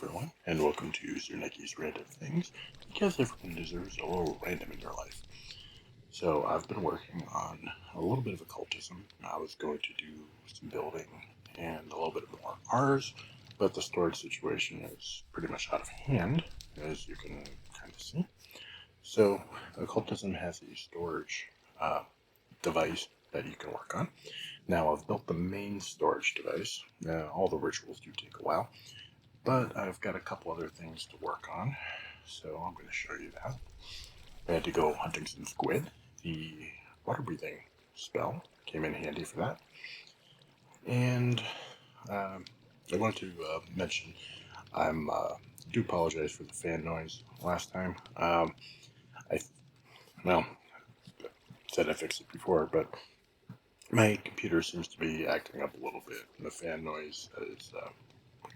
everyone, and welcome to Zernicki's Random Things, because everyone deserves a little random in their life. So I've been working on a little bit of occultism. I was going to do some building and a little bit more R's, but the storage situation is pretty much out of hand, as you can kind of see. So occultism has a storage device that you can work on. Now I've built the main storage device. All the rituals do take a while. But I've got a couple other things to work on, so I'm going to show you that. I had to go hunting some squid. The water breathing spell came in handy for that. And I want to mention, I do apologize for the fan noise last time. Well, said I fixed it before, but my computer seems to be acting up a little bit, and the fan noise is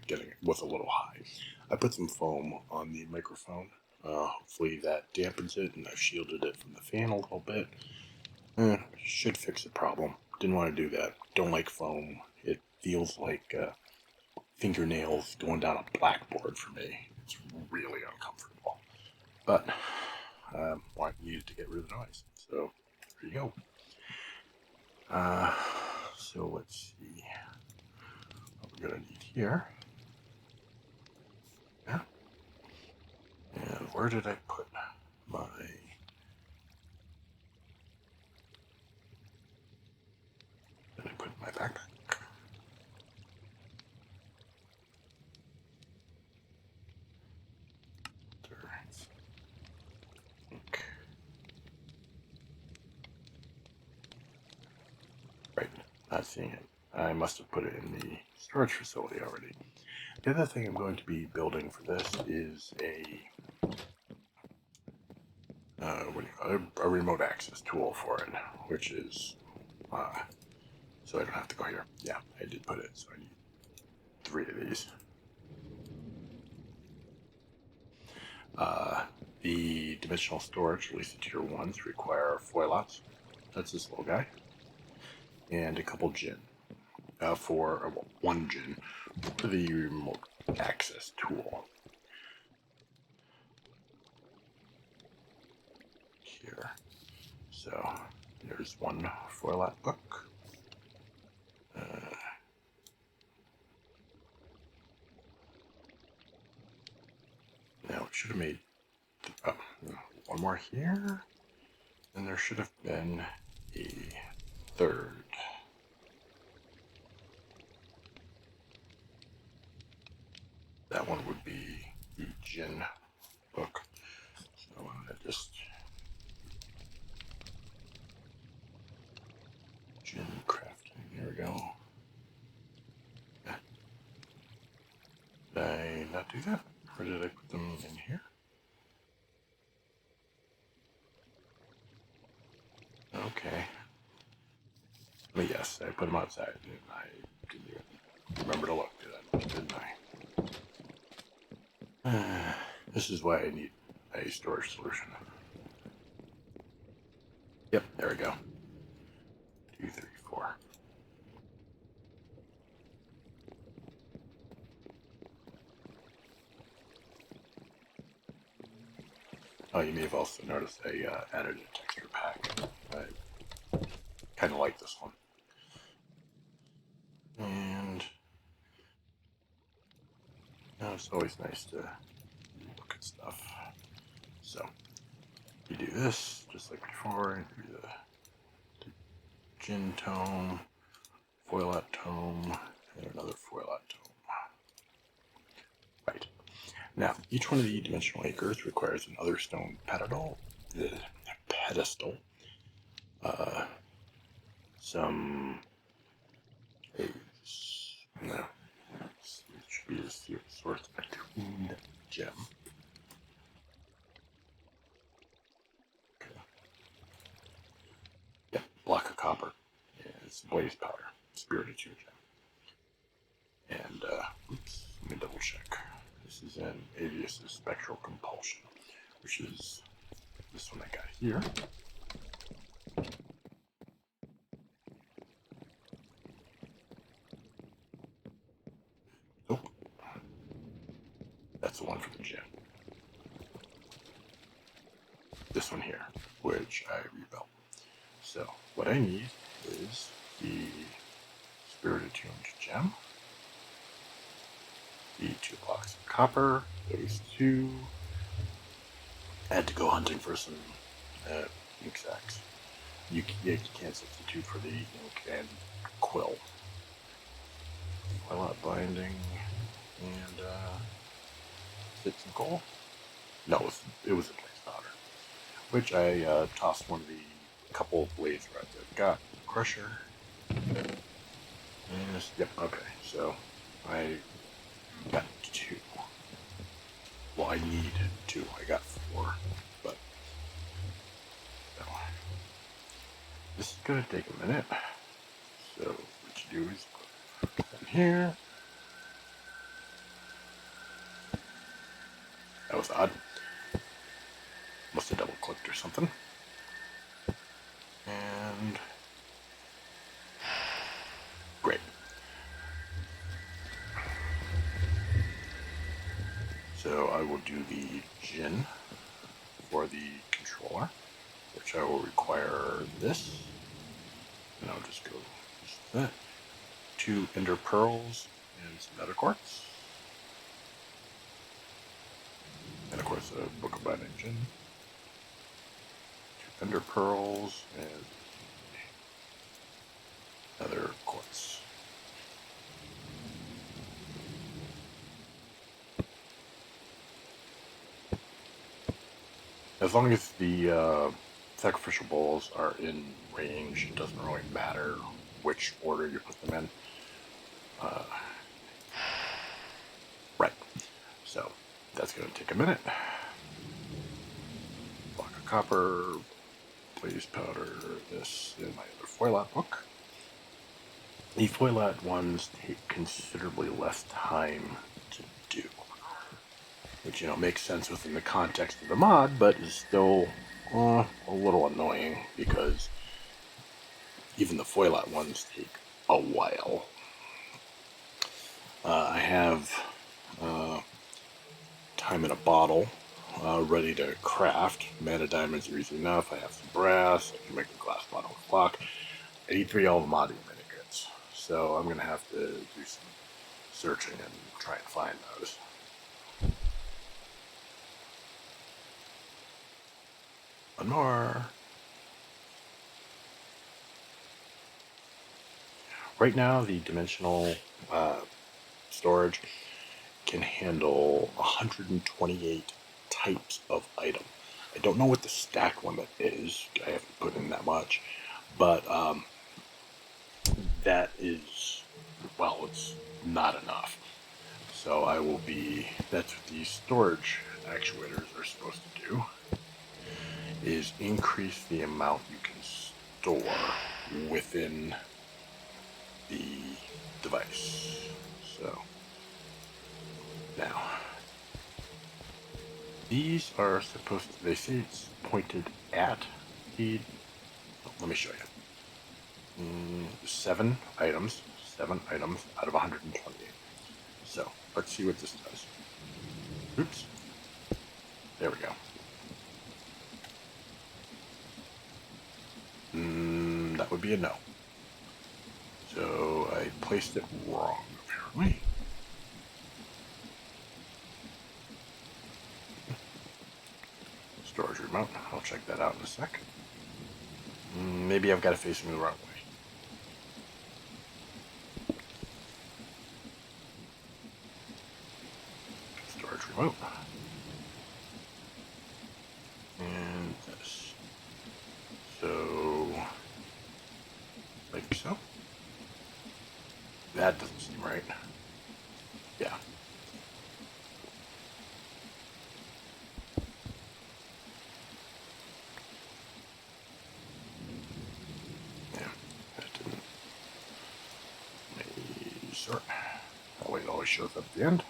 getting was a little high. I put some foam on the microphone. Hopefully that dampens it, and I've shielded it from the fan a little bit. Should fix the problem. Didn't want to do that. Don't like foam. It feels like fingernails going down a blackboard for me. It's really uncomfortable. But I needed to get rid of the noise. So there you go. So let's see what we're going to need here. Yeah. And where did I put my... Did I put my backpack? Okay. Right, not seeing it. I must have put it in the storage facility already. The other thing I'm going to be building for this is a remote access tool for it, which is, so I don't have to go here. Yeah, I did put it, so I need 3 of these. The dimensional storage, at least the tier 1s, require foilots. That's this little guy. And a couple gin. For 1 gin for the remote access tool. Here. So there's 1 foilot book. Now it should have made 1 more here, and there should have been a 3rd. That one would be the gin book. So I'm gonna just gin crafting. There we go. Did I not do that? Or did I put them in here? Okay. But yes, I put them outside, and I didn't even remember to look, didn't I? This is why I need a storage solution. Yep, there we go. 2, 3, 4. Oh, you may have also noticed I added a texture pack. I kind of like this one. And it's always nice to look at stuff. So you do this just like before. You do the gin tome, foilat tome, and another foilat tome. Right. Now, each one of the dimensional acres requires another stone pedestal, some no, it should be a sort of attuned gem. Okay. Yeah, block of copper. Yeah, it's blaze powder, spirit attuned gem. And oops, let me double check. This is an Avius's spectral compulsion, which is this one I got here. Oh. That's the one for the gym. This one here, which I rebuilt. So what I need is the Spirit Attuned gem, the 2 blocks of copper, those 2. I had to go hunting for some ink sacks. You can't substitute for the ink and quill. Twilight binding and sticks and coal. No, it was a place powder, which I tossed one of the couple of blades right there. Got crusher. And yep. Okay, so I got 2. Well, I need 2. I got 4, but so, this is gonna take a minute. So what you do is put it in here. That was odd. Must have double clicked or something. And great. So I will do the gin for the controller, which I will require this. And I'll just go use that. 2 ender pearls and some nether quartz. And of course a book of binding gin. 2 ender pearls and nether quartz. As long as the sacrificial bowls are in range, it doesn't really matter which order you put them in. Right. So that's going to take a minute. Block of copper, blaze powder, this in my other foilat book. The foilat ones take considerably less time to do, which, makes sense within the context of the mod, but is still a little annoying because even the foilat ones take a while. I have time in a bottle ready to craft. Mana diamonds are easy enough. I have some brass. I can make a glass bottle clock. I need 3 Alvamadi mini kits, so I'm going to have to do some searching and try and find those. One more. Right now, the dimensional storage can handle 128 types of item. I don't know what the stack limit is. I haven't put in that much, but that is, well, it's not enough. So that's what these storage actuators are supposed to do, is increase the amount you can store within the device. So now these are supposed to, they say it's pointed at the, let me show you. 7 items out of 128. So let's see what this does. Oops. There we go. That would be a no. So I placed it wrong, apparently. Storage remote. I'll check that out in a sec. Maybe I've got it facing the wrong way. Storage remote. And this. So, like so. That doesn't seem right. Yeah. That didn't. Maybe sort. That way it always shows up at the end.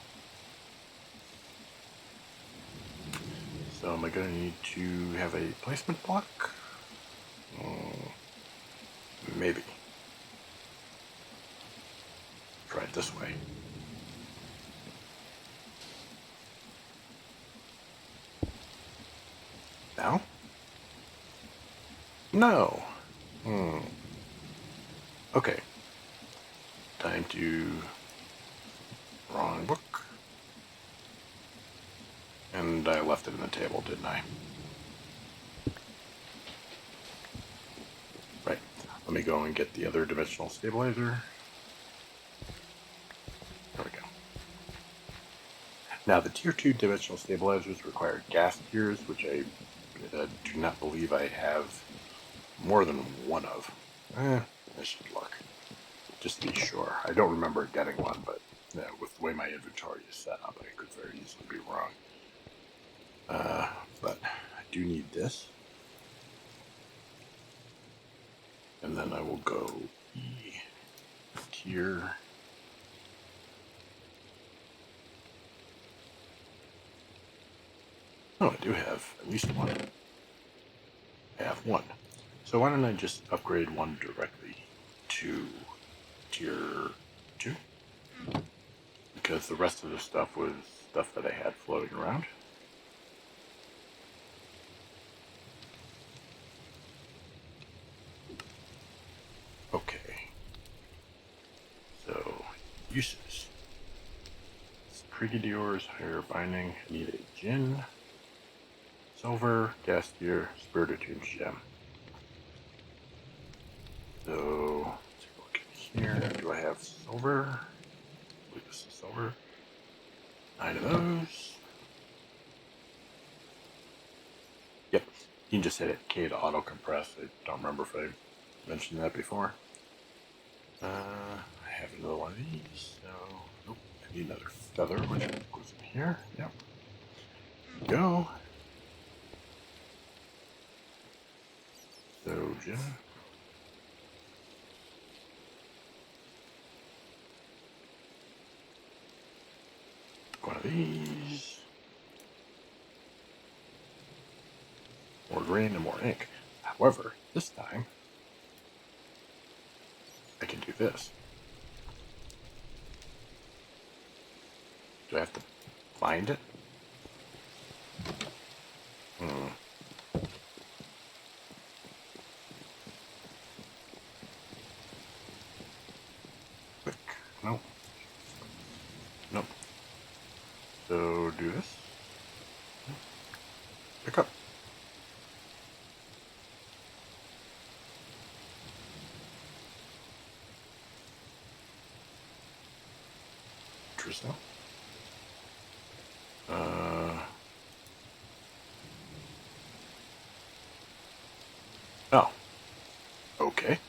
So am I going to need to have a placement block? Maybe. Try it this way. Now? No. Okay. Time to... Wrong book. And I left it in the table, didn't I? Right. Let me go and get the other dimensional stabilizer. There we go. Now, the Tier 2 dimensional stabilizers require gas tiers, which I do not believe I have more than one of. I should look, just to be sure. I don't remember getting one, but with the way my inventory is set up, I could very easily be wrong. But I do need this. And then I will go E tier. Oh, I do have at least one. I have one. So why don't I just upgrade one directly to tier 2? Because the rest of the stuff was stuff that I had floating around. Okay. So, uses. Brigadiers, higher binding. I need a gin, silver, gas tier, spirit attuned gem. So, let's take a look in here. Do I have silver? I believe this is silver. 9 of those. Yep. You can just hit K to auto compress. I don't remember if I mentioned that before. I have another one of these, so nope. I need another feather, which goes in here. Yep. Go. So, Jim. One of these. More green and more ink. However, this time, I can do this. Do I have to find it? Click. Nope. Nope. So, do this. Pick up. Interesting. Oh. Okay.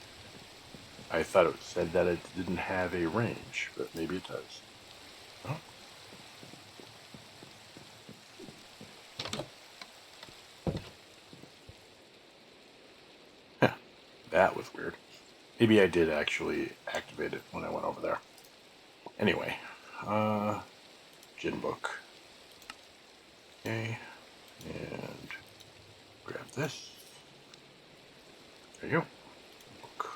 I thought it said that it didn't have a range, but maybe it does. Oh. Huh. That was weird. Maybe I did actually activate it when I went over there. Anyway, gin book. Okay, and grab this. There you go. Book.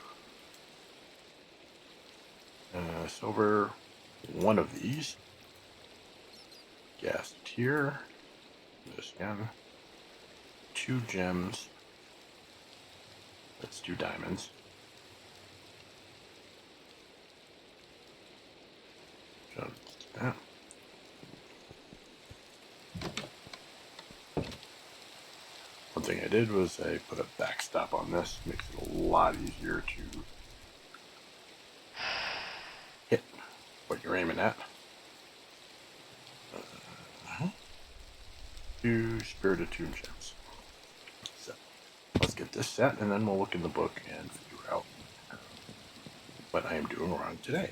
Silver, one of these. Gas tier. This again. 2 gems. Let's do diamonds. So let's do that. One thing I did was I put a backstop on this. Makes it a lot easier to hit what you're aiming at. 2 spirit attuned gems. So let's get this set, and then we'll look in the book and figure out what I am doing wrong today.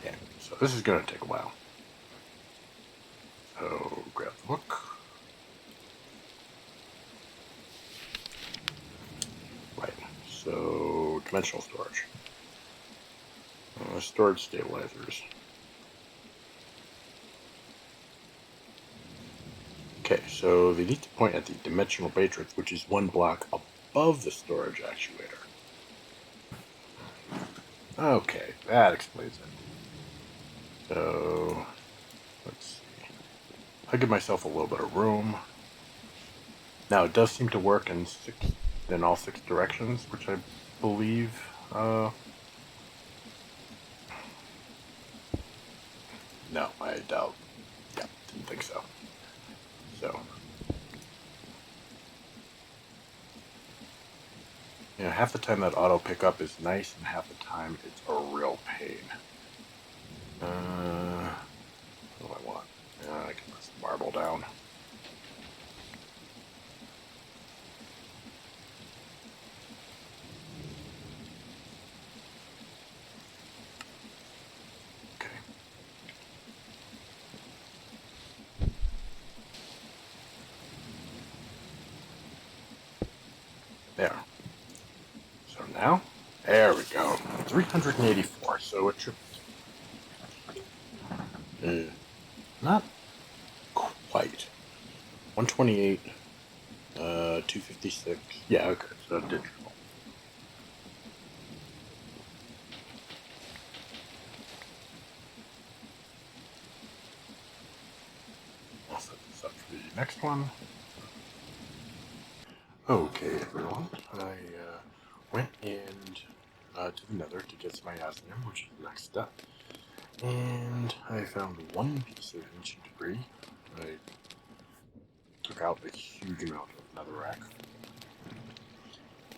Yeah, so this is going to take a while. So grab the book. Right, so dimensional storage. Storage stabilizers. Okay, so they need to point at the dimensional matrix, which is 1 block above the storage actuator. Okay, that explains it. So, let's see. I'll give myself a little bit of room. Now, it does seem to work in all six directions, which I believe, no, I doubt. Yeah, didn't think so. So, half the time that auto pickup is nice, and half the time it's a real pain. What do I want? I can put some marble down. Okay. There. So now, there we go. 384. So it should, not quite. 128, 256. Yeah, okay. So digital. I'll set this up for the next one. Okay, everyone. I went to the Nether to get some ionium, which is the next step. And I found one piece of ancient debris. I took out a huge amount of netherrack.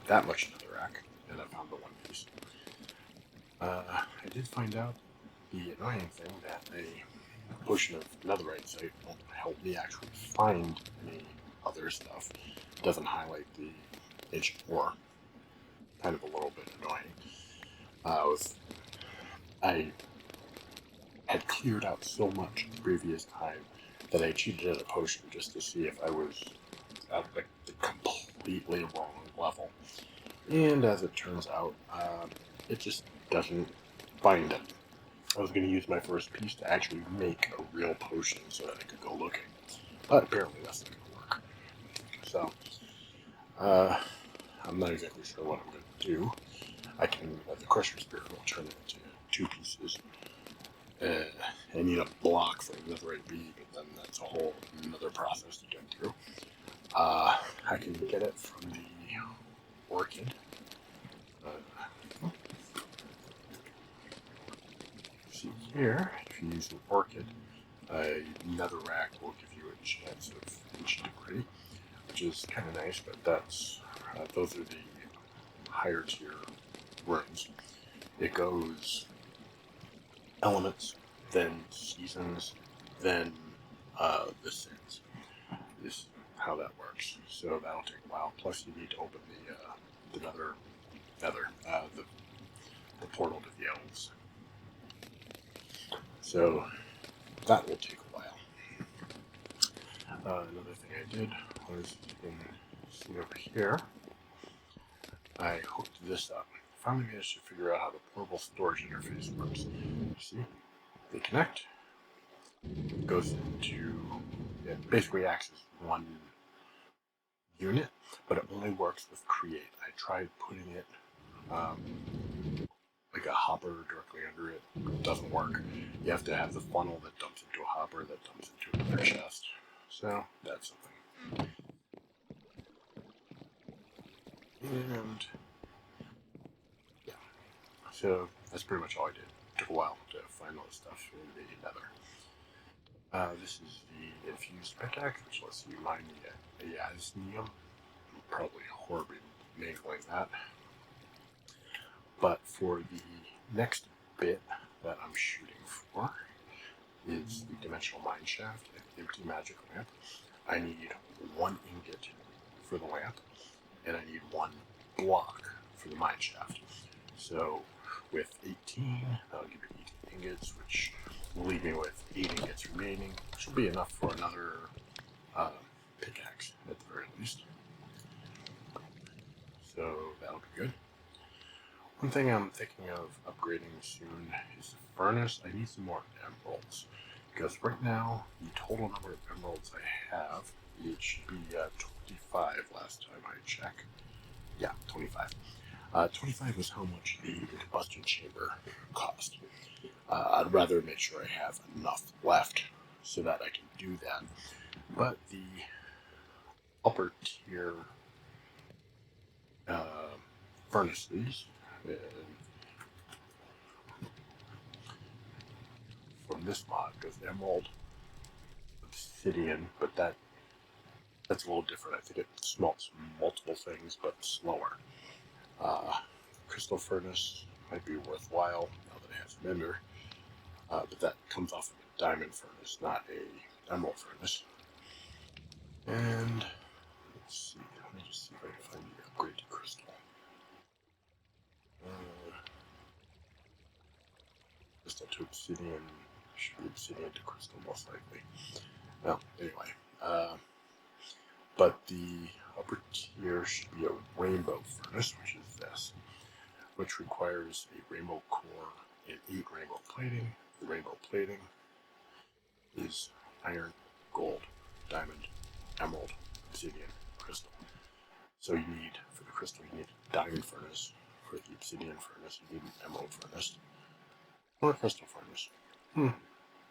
That much netherrack, and I found the one piece. I did find out the annoying thing that a potion of netherite site won't help me actually find any other stuff. It doesn't highlight the ancient ore. Kind of a little bit annoying. I had cleared out so much the previous time that I cheated at a potion just to see if I was at like the completely wrong level. And as it turns out, it just doesn't find it. I was going to use my first piece to actually make a real potion so that I could go looking. But apparently that's not going to work. So, I'm not exactly sure what I'm going to do. The Crusher Spirit will turn it into two pieces. I need a block for netherite B, but then that's a whole another process to get through. I can get it from the orchid. See here, if you use an orchid, a netherrack will give you a chance of ancient debris, which is kind of nice, but those are the higher tier runes. It goes elements, then seasons, then the sins. Is how that works. So that'll take a while. Plus, you need to open the the portal to the elves. So that will take a while. Another thing I did was see over here. I hooked this up. Finally managed to figure out how the portable storage interface works. You see, they connect. It goes into it basically acts as one unit, but it only works with create. I tried putting it like a hopper directly under it. It doesn't work. You have to have the funnel that dumps into a hopper that dumps into another chest. So that's something. And yeah, so that's pretty much all I did. It took a while to find all the stuff in the nether. This is the infused pickaxe, which lets you mine the Yasnium. I'm probably horribly mangling that. But for the next bit that I'm shooting for is the dimensional mine shaft and empty magic lamp. I need one ingot for the lamp, and I need one block for the mine shaft. So with 18, that'll give me 18 ingots, which will leave me with 8 ingots remaining, which will be enough for another pickaxe at the very least. So that'll be good. One thing I'm thinking of upgrading soon is the furnace. I need some more emeralds, because right now the total number of emeralds I have, it should be 25 last time I checked. Yeah, 25. $25 was how much the combustion chamber cost. I'd rather make sure I have enough left so that I can do that. But the upper tier furnaces from this mod goes Emerald, Obsidian, but that's a little different. I think it smelts multiple things, but slower. Crystal Furnace might be worthwhile now that it has an ender, but that comes off of a Diamond Furnace, not a Emerald Furnace. And let's see, let me just see if I can find the upgrade to Crystal. Crystal to Obsidian, should be Obsidian to Crystal most likely. Well, anyway, but the upper tier should be a Rainbow Furnace, which is this, which requires a rainbow core and 8 rainbow plating. The rainbow plating is iron, gold, diamond, emerald, obsidian, crystal. So you need, for the crystal, you need a diamond furnace. For the obsidian furnace, you need an emerald furnace. Or a crystal furnace.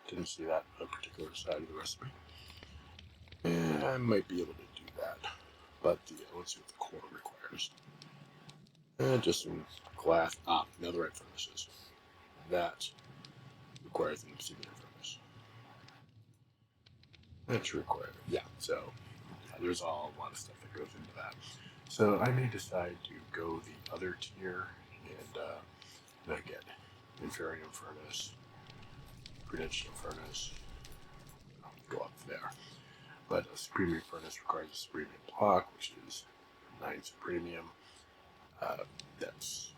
Didn't see that on a particular side of the recipe. And I might be able to do that. But let's see what the core requires. And just some glass, netherite furnaces. That requires an obsidian furnace. That's required. Yeah, so there's a lot of stuff that goes into that. So I may decide to go the other tier and get Inferium Furnace, Prudential Furnace, go up there. But a Supremium Furnace requires a Supremium block, which is 9 Supremium. That's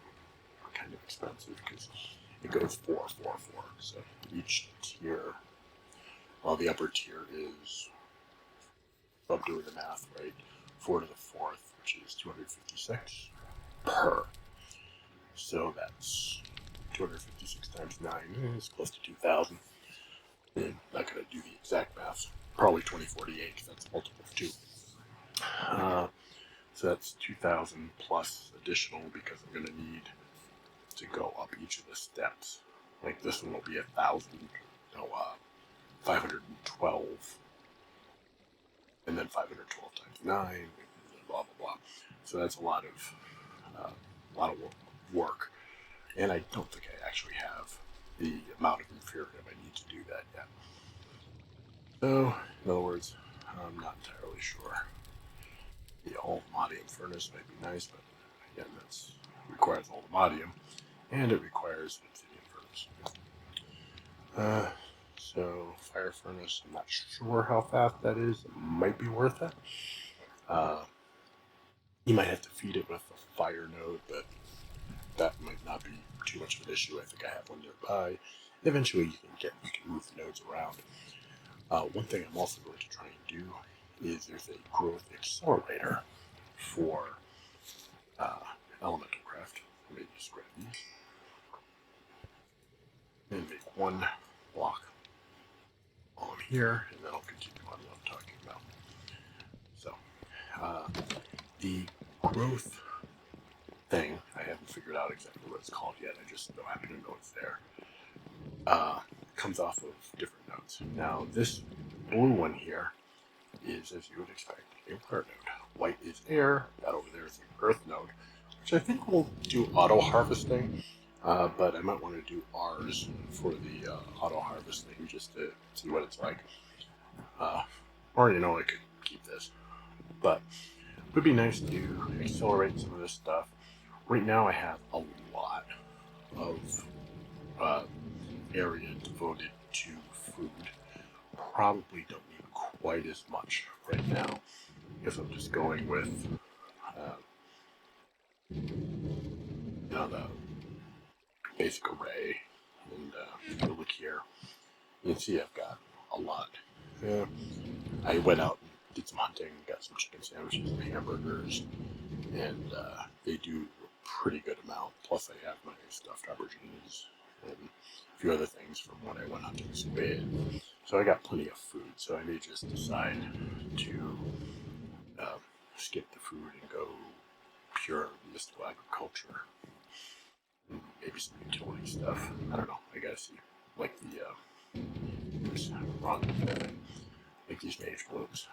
kind of expensive because it goes 4, 4, 4. So each tier, well, the upper tier is, if I'm doing the math right, 4 to the 4th, which is 256 per. So that's 256 times 9 is close to 2,000. I'm not going to do the exact math. Probably 2048 because that's a multiple of 2. So that's 2,000 plus additional because I'm going to need to go up each of the steps. Like this one will be 512, and then 512 times 9, blah blah blah. So that's a lot of work, and I don't think I actually have the amount of Inferium I need to do that yet. So, in other words, I'm not entirely sure. The Almadium furnace might be nice, but again, that requires Almadium, and it requires an obsidian furnace. So, fire furnace, I'm not sure how fast that is. It might be worth it. You might have to feed it with a fire node, but that might not be too much of an issue. I think I have one nearby. Eventually, you can move the nodes around. One thing I'm also going to try and do is there's a growth accelerator for elemental craft. Let me just grab these and make one block while I'm here, and then I'll continue on what I'm talking about. So, the growth thing, I haven't figured out exactly what it's called yet. I just happen to know it's there. Comes off of different nodes. Now, this blue one here is, as you would expect, a water node. White is air. That over there is the earth node, which I think will do auto harvesting. But I might want to do ours for the auto harvesting just to see what it's like. Or, I could keep this. But it would be nice to accelerate some of this stuff. Right now I have a lot of area devoted to food. Probably don't need quite as much right now because I'm just going with the basic array. And if you look here, you can see I've got a lot. I went out and did some hunting, got some chicken sandwiches and hamburgers, and they do a pretty good amount. Plus I have my stuffed aubergines and a few other things from when I went hunting squid. So I got plenty of food, so I may just decide to skip the food and go pure mystical agriculture, and maybe some utility stuff. I don't know. I gotta see. Like the oops, wrong. Like these mage blooms.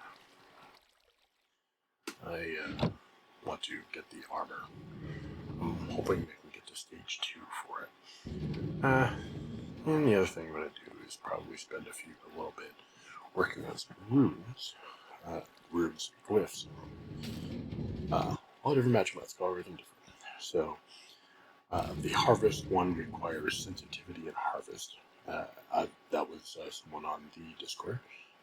I want to get the armor. I'm hoping I can get to stage 2 for it. And the other thing I'm gonna do is probably spend a little bit working on some runes, glyphs. All different magic mods, all everything different. So the harvest one requires sensitivity and harvest. That was someone on the Discord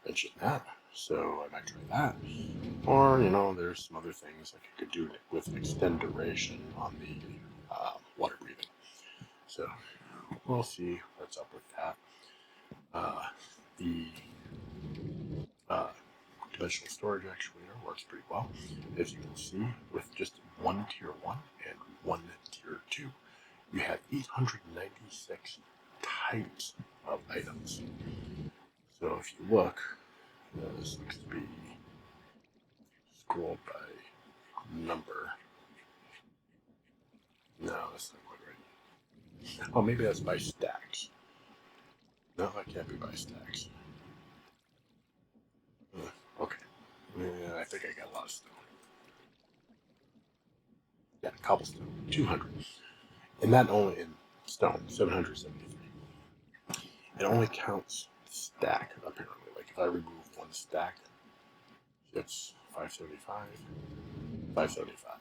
mentioned that, so I might try that. Or there's some other things like I could do with extend duration on the water breathing. So we'll see what's up with that. The dimensional storage actuator works pretty well. As you can see, with just one tier 1 and one tier 2, you have 896 types of items. So if you look, this looks to be scrolled by number. No, that's not quite right. Oh, maybe that's by stacks. No, that can't be by stacks. Okay. Yeah, I think I got a lot of stone. Yeah, cobblestone, 200. And that only in stone, 773. It only counts stack, apparently. Like if I remove one stack, it's 575, 575.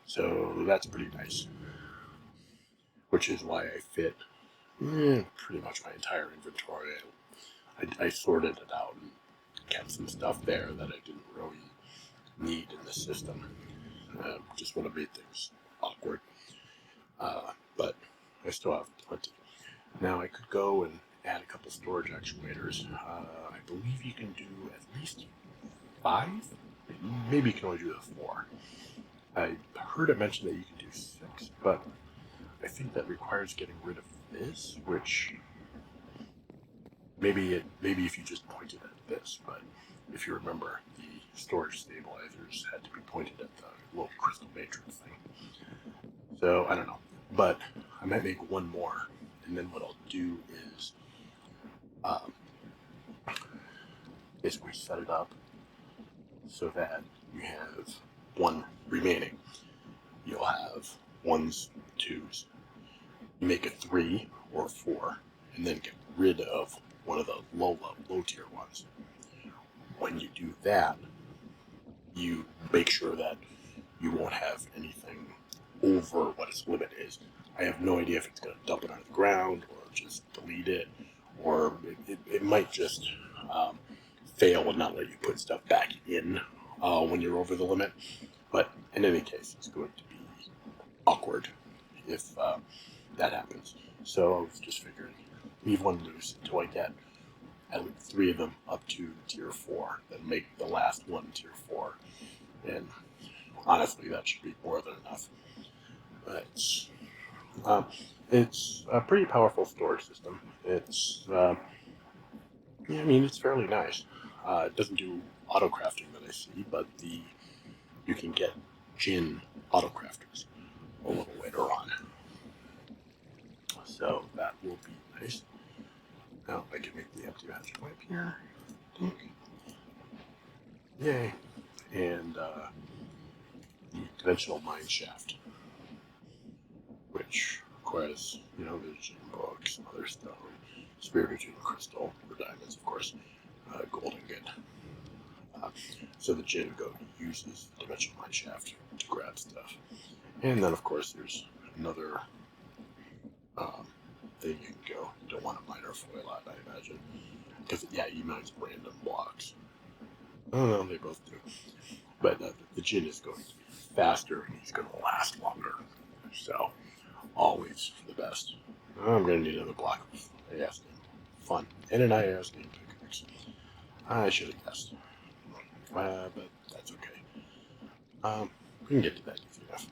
So that's pretty nice. Which is why I fit pretty much my entire inventory. I sorted it out and kept some stuff there that I didn't really need in the system. Just would have made things awkward. But I still have plenty. Now I could go and add a couple storage actuators. I believe you can do at least 5. Maybe you can only do the 4. I heard it mentioned that you can do 6, but I think that requires getting rid of this, which maybe if you just pointed at this, but if you remember, the storage stabilizers had to be pointed at the little crystal matrix thing. So I don't know, but I might make one more, and then what I'll do is basically set it up so that you have one remaining. You'll have 1s, 2s. You make a 3 or 4, and then get rid of one of the low tier ones. When you do that, you make sure that you won't have anything over what its limit is. I have no idea if it's going to dump it on the ground or just delete it, or it might just fail and not let you put stuff back in when you're over the limit. But in any case, it's going to be awkward if that happens. So I was just figuring, leave one loose until I get at least 3 of them up to tier 4, then make the last one tier 4. And honestly, that should be more than enough. But it's a pretty powerful storage system. It's it's fairly nice. It doesn't do auto crafting that I see, but you can get Jinn auto crafters a little later on. So that will be nice. Now I can make the empty magic lamp here. Yay. And the dimensional mine shaft, which requires, the Jinn book, some other stone, spirit Jinn crystal, or diamonds, of course, gold ingot. So the Jinn uses the dimensional mine shaft to grab stuff. And then, of course, there's another thing you can go. You don't want a miner foil out, I imagine. Because, he mines random blocks. Oh, no, they both do. But the Jinn is going to be faster, and he's going to last longer. So, always the best. I'm going to need another block of AS name. Fun. And an IAS name pickaxe. I should have guessed. But that's okay. We can get to that easy enough.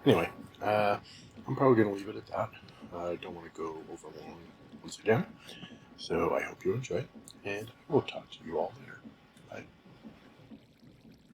Anyway, I'm probably going to leave it at that. I don't want to go over long once again. So I hope you enjoy, and we'll talk to you all later.